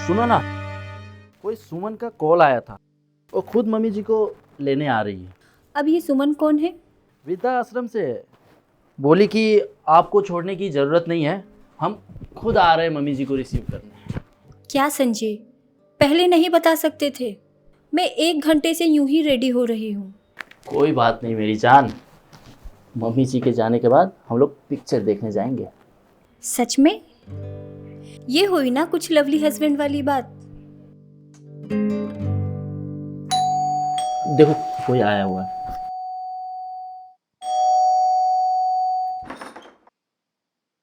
सुनो ना, कोई सुमन का कॉल आया था। वो खुद मम्मी जी को लेने आ रही है। अब ये सुमन कौन है? वृद्धा आश्रम से है। बोली कि आपको छोड़ने की ज़रूरत नहीं है, हम खुद आ रहे हैं मम्मी जी को रिसीव करने। क्या संजय, पहले नहीं बता सकते थे? मैं 1 घंटे से यूं ही रेडी हो रही हूँ। कोई बात नहीं मेरी जान, मम्मी जी के जाने के बाद हम लोग पिक्चर देखने जाएंगे। सच में? ये हुई ना कुछ लवली हस्बैंड वाली बात। देखो कोई आया हुआ है।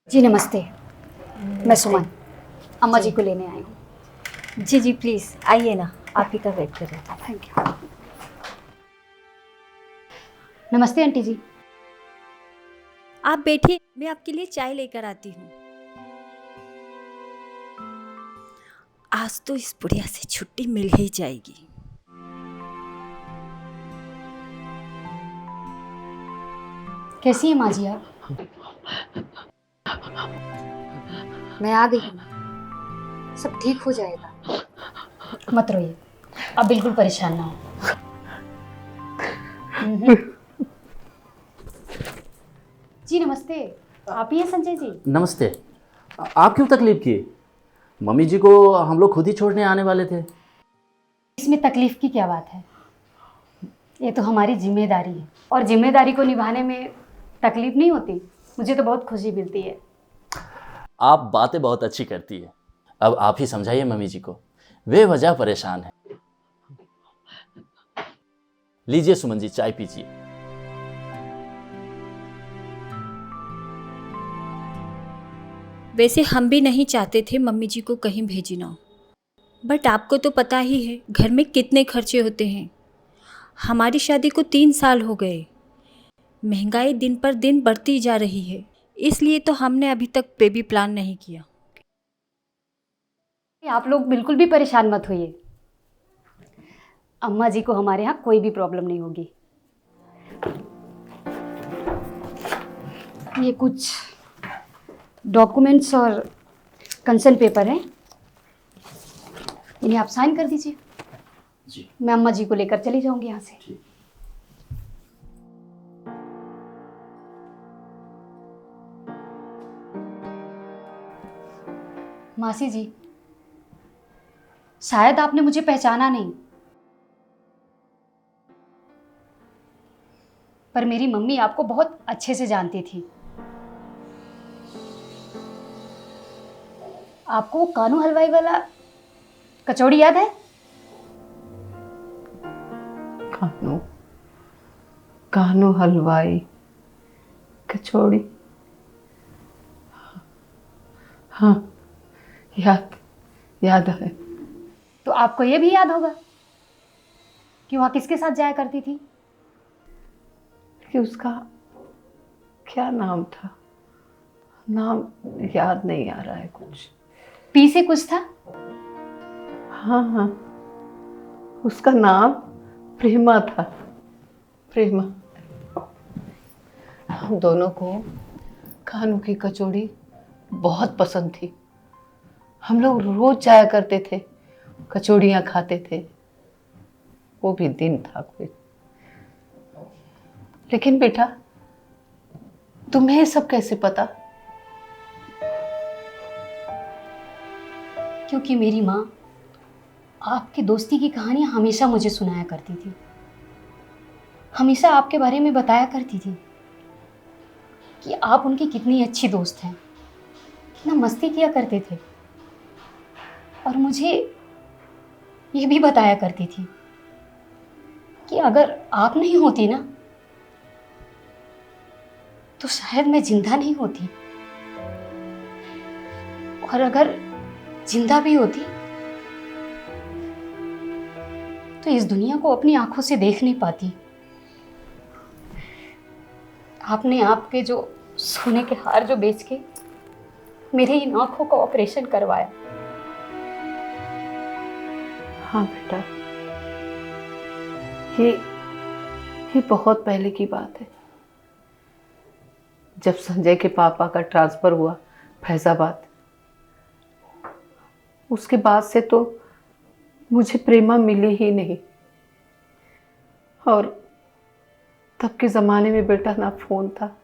जी नमस्ते, मैं सुमन अम्मा जी को लेने आई हूँ। जी जी प्लीज़ आइए ना, आप ही का वेट कर रहे हैं। Thank you. नमस्ते आंटी जी। आप बैठिए, मैं आपके लिए चाय लेकर आती हूँ। आज तो इस बुढ़िया से छुट्टी मिल ही जाएगी। कैसी हैं माँ जी आप? मैं आ गई हूँ, सब ठीक हो जाएगा, मत रोइए, अब बिल्कुल परेशान ना हो। जी नमस्ते, आप ही हैं संजय जी? नमस्ते। आप क्यों तकलीफ की? मम्मी जी को हम लोग खुद ही छोड़ने आने वाले थे। इसमें तकलीफ की क्या बात है? ये तो हमारी जिम्मेदारी है और जिम्मेदारी को निभाने में तकलीफ नहीं होती। मुझे तो बहुत खुशी मिलती है। आप बातें बहुत अच्छी करती है। अब आप ही समझाइए मम्मी जी को, वे वजह परेशान है। लीजिए सुमन जी, चाय पीजिए। वैसे हम भी नहीं चाहते थे मम्मी जी को कहीं भेजना, बट आपको तो पता ही है घर में कितने खर्चे होते हैं। हमारी शादी को 3 साल हो गए, महंगाई दिन पर दिन बढ़ती जा रही है, इसलिए तो हमने अभी तक बेबी प्लान नहीं किया। आप लोग बिल्कुल भी परेशान मत होइए, अम्मा जी को हमारे यहाँ कोई भी प्रॉब्लम नहीं होगी। ये कुछ डॉक्यूमेंट्स और कंसर्न पेपर हैं, इन्हें आप साइन कर दीजिए जी। मैं अम्मा जी को लेकर चली जाऊंगी यहाँ से। ठीक। मासी जी, शायद आपने मुझे पहचाना नहीं, पर मेरी मम्मी आपको बहुत अच्छे से जानती थी। आपको वो कानू हलवाई वाला कचौड़ी याद है? कानू कानू हलवाई कचौड़ी, हाँ याद है। तो आपको ये भी याद होगा कि वहाँ किसके साथ जाया करती थी? कि उसका क्या नाम था, नाम याद नहीं आ रहा है। कुछ पी से कुछ था। हाँ, उसका नाम प्रेमा था, प्रेमा। हम दोनों को कानू की कचौड़ी बहुत पसंद थी। हम लोग रोज जाया करते थे, कचौड़ियाँ खाते थे। वो भी दिन था कोई। लेकिन बेटा, तुम्हें ये सब कैसे पता? क्योंकि मेरी माँ आपकी दोस्ती की कहानियां हमेशा मुझे सुनाया करती थी, हमेशा आपके बारे में बताया करती थी कि आप उनकी कितनी अच्छी दोस्त हैं, कितना मस्ती किया करते थे। और मुझे ये भी बताया करती थी कि अगर आप नहीं होती ना, तो शायद मैं जिंदा नहीं होती, और अगर जिंदा भी होती तो इस दुनिया को अपनी आंखों से देख नहीं पाती। आपने आपके जो सोने के हार जो बेच के मेरे इन आंखों का ऑपरेशन करवाया। हाँ बेटा, ये बहुत पहले की बात है, जब संजय के पापा का ट्रांसफर हुआ फैजाबाद। उसके बाद से तो मुझे प्रेमा मिली ही नहीं। और तब के ज़माने में बेटा ना फ़ोन था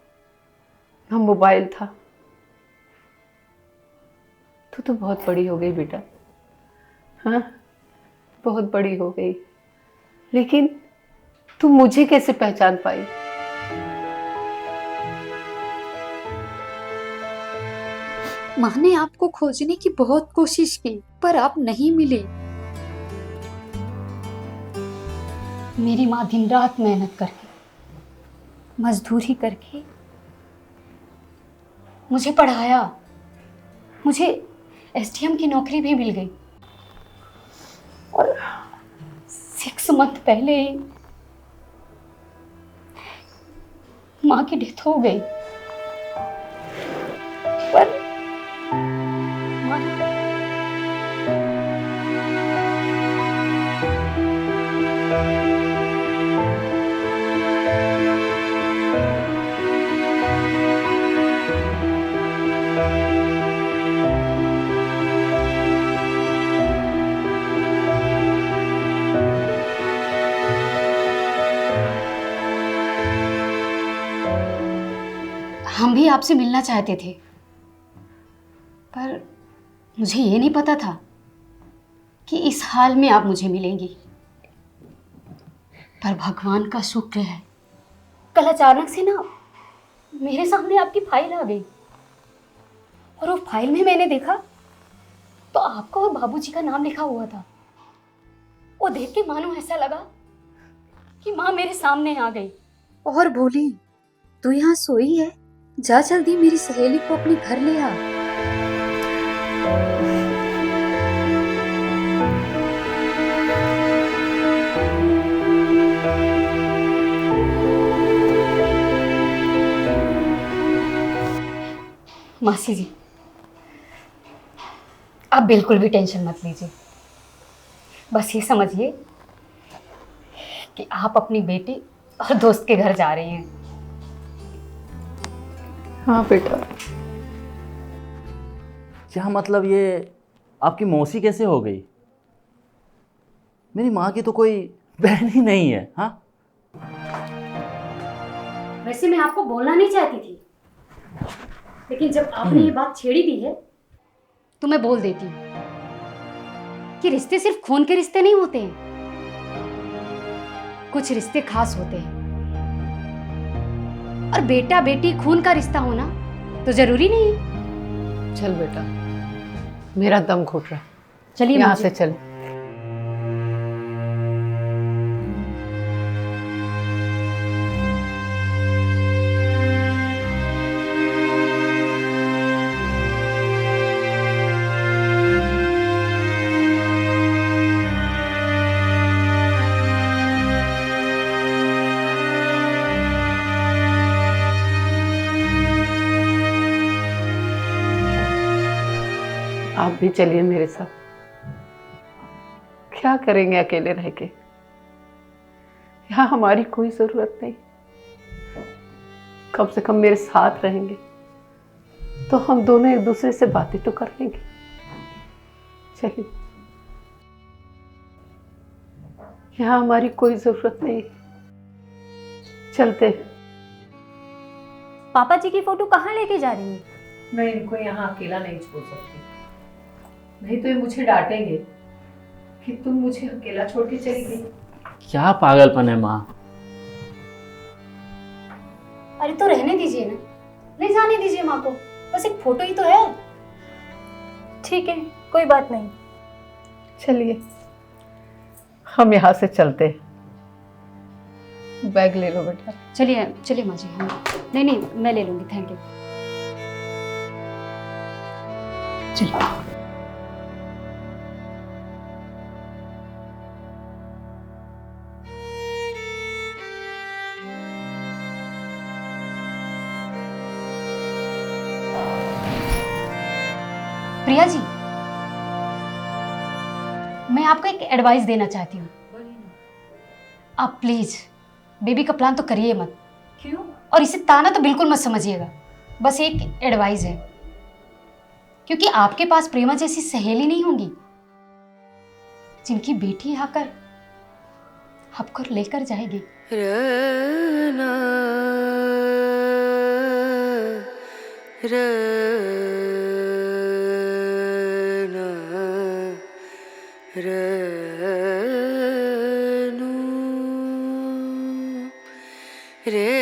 ना मोबाइल था। तू तो बहुत बड़ी हो गई बेटा, हाँ बहुत बड़ी हो गई, लेकिन तू मुझे कैसे पहचान पाई? माँ ने आपको खोजने की बहुत कोशिश की पर आप नहीं मिले। मेरी माँ दिन रात मेहनत करके, मजदूरी करके मुझे पढ़ाया। मुझे एसडीएम की नौकरी भी मिल गई और 6 मंथ पहले ही माँ की डेथ हो गई। पर माँ हम भी आपसे मिलना चाहते थे पर मुझे ये नहीं पता था कि इस हाल में आप मुझे मिलेंगी। पर भगवान का शुक्र है, कल अचानक से ना मेरे सामने आपकी फाइल आ गई और वो फाइल में मैंने देखा तो आपका और बाबूजी का नाम लिखा हुआ था। वो देख के मानो ऐसा लगा कि माँ मेरे सामने आ गई और बोली, तू यहाँ सोई है, जा जल्दी मेरी सहेली को अपने घर ले आ। मासी जी, आप बिल्कुल भी टेंशन मत लीजिए। बस ये समझिए कि आप अपनी बेटी और दोस्त के घर जा रही हैं। हाँ बेटा। क्या मतलब, ये आपकी मौसी कैसे हो गई? मेरी माँ की तो कोई बहन ही नहीं है। हाँ, वैसे मैं आपको बोलना नहीं चाहती थी, लेकिन जब आपने ये बात छेड़ी दी है तो मैं बोल देती हूँ कि रिश्ते सिर्फ खून के रिश्ते नहीं होते हैं, कुछ रिश्ते खास होते हैं। और बेटा बेटी खून का रिश्ता होना तो जरूरी नहीं है। चल बेटा, मेरा दम घुट रहा, चलिए यहाँ माँ जी। से चल। आप भी चलिए मेरे साथ। क्या करेंगे अकेले रह के? यहाँ हमारी कोई जरूरत नहीं, कम से कम मेरे साथ रहेंगे तो हम दोनों एक दूसरे से बातें तो कर लेंगे। चलिए, यहाँ हमारी कोई जरूरत नहीं, चलते। पापा जी की फोटो कहाँ लेके जा रही हैं? मैं इनको यहाँ अकेला नहीं छोड़ सकती, नहीं तो ये मुझे डांटेंगे कि तुम मुझे अकेला छोड़ के चली गई। क्या पागलपन है माँ। अरे तो रहने दीजिए ना, नहीं जाने दीजिए माँ को, बस एक फोटो ही तो है। ठीक है, कोई बात नहीं। चलिए हम यहाँ से चलते। बैग ले लो बेटा। चलिए चलिए माँ जी, हम नहीं नहीं मैं ले लूंगी, थैंक यू। चलिए। प्रिया जी, मैं आपको एक एडवाइस देना चाहती हूँ। आप प्लीज बेबी का प्लान तो करिए मत। क्यों? और इसे ताना तो बिल्कुल मत समझिएगा, बस एक एडवाइस है। क्योंकि आपके पास प्रेमा जैसी सहेली नहीं होंगी जिनकी बेटी आकर आपको लेकर जाएगी। रना रना रनु रे